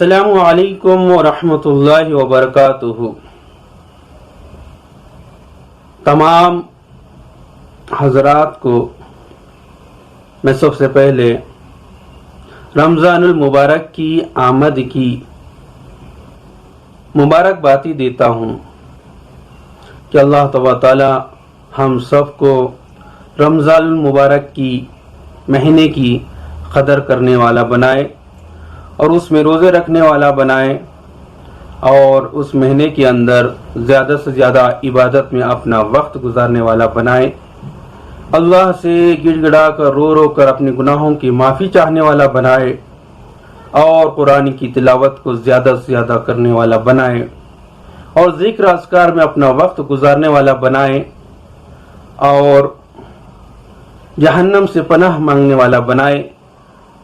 السلام علیکم ورحمۃ اللہ وبرکاتہ۔ تمام حضرات کو میں سب سے پہلے رمضان المبارک کی آمد کی مبارکبادی دیتا ہوں کہ اللہ تبارک تعالی ہم سب کو رمضان المبارک کی مہینے کی قدر کرنے والا بنائے اور اس میں روزے رکھنے والا بنائے اور اس مہینے کے اندر زیادہ سے زیادہ عبادت میں اپنا وقت گزارنے والا بنائے، اللہ سے گڑ گڑا کر رو کر اپنے گناہوں کی معافی چاہنے والا بنائے اور قرآن کی تلاوت کو زیادہ سے زیادہ کرنے والا بنائے اور ذکر اذکار میں اپنا وقت گزارنے والا بنائے اور جہنم سے پناہ مانگنے والا بنائے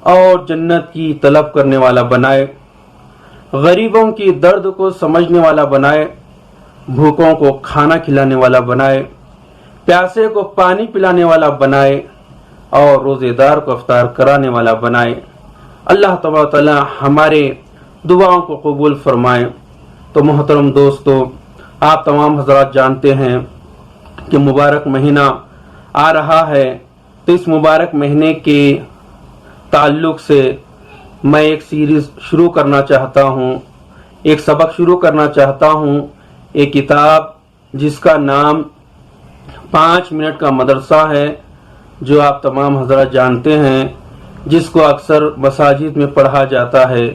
اور جنت کی طلب کرنے والا بنائے، غریبوں کی درد کو سمجھنے والا بنائے، بھوکوں کو کھانا کھلانے والا بنائے، پیاسے کو پانی پلانے والا بنائے اور روزے دار کو افطار کرانے والا بنائے۔ اللہ تبارک تعالی ہمارے دعاؤں کو قبول فرمائے۔ تو محترم دوستو، آپ تمام حضرات جانتے ہیں کہ مبارک مہینہ آ رہا ہے، تو اس مبارک مہینے کے تعلق سے میں ایک سیریز شروع کرنا چاہتا ہوں، ایک سبق شروع کرنا چاہتا ہوں، ایک کتاب جس کا نام 5 منٹ کا مدرسہ ہے، جو آپ تمام حضرات جانتے ہیں، جس کو اکثر مساجد میں پڑھا جاتا ہے۔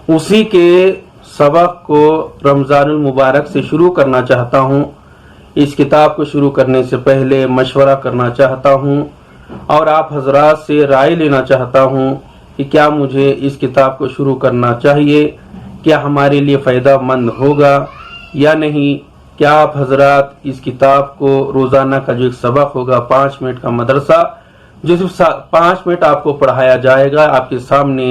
اسی کے سبق کو رمضان المبارک سے شروع کرنا چاہتا ہوں۔ اس کتاب کو شروع کرنے سے پہلے مشورہ کرنا چاہتا ہوں اور آپ حضرات سے رائے لینا چاہتا ہوں کہ کیا مجھے اس کتاب کو شروع کرنا چاہیے، کیا ہمارے لیے فائدہ مند ہوگا یا نہیں، کیا آپ حضرات اس کتاب کو روزانہ کا جو ایک سبق ہوگا 5 منٹ کا مدرسہ، جو صرف 5 منٹ آپ کو پڑھایا جائے گا، آپ کے سامنے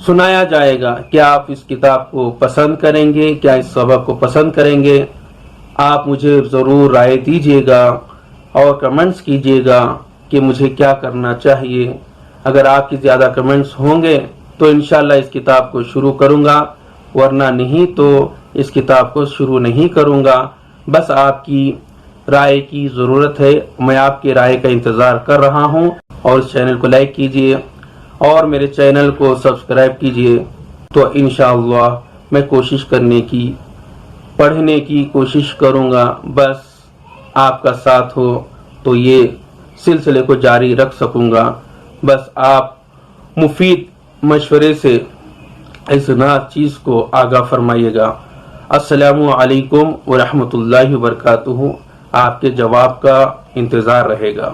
سنایا جائے گا، کیا آپ اس کتاب کو پسند کریں گے، کیا اس سبق کو پسند کریں گے؟ آپ مجھے ضرور رائے دیجیے گا اور کمنٹس کیجیے گا کہ مجھے کیا کرنا چاہیے۔ اگر آپ کی زیادہ کمنٹس ہوں گے تو انشاءاللہ اس کتاب کو شروع کروں گا، ورنہ نہیں تو اس کتاب کو شروع نہیں کروں گا۔ بس آپ کی رائے کی ضرورت ہے، میں آپ کی رائے کا انتظار کر رہا ہوں، اور اس چینل کو لائک کیجئے اور میرے چینل کو سبسکرائب کیجئے۔ تو انشاءاللہ میں کوشش پڑھنے کی کوشش کروں گا، بس آپ کا ساتھ ہو تو یہ سلسلے کو جاری رکھ سکوں گا۔ بس آپ مفید مشورے سے اس نات چیز کو آگاہ فرمائیے گا۔ السلام علیکم ورحمۃ اللہ وبرکاتہ۔ آپ کے جواب کا انتظار رہے گا۔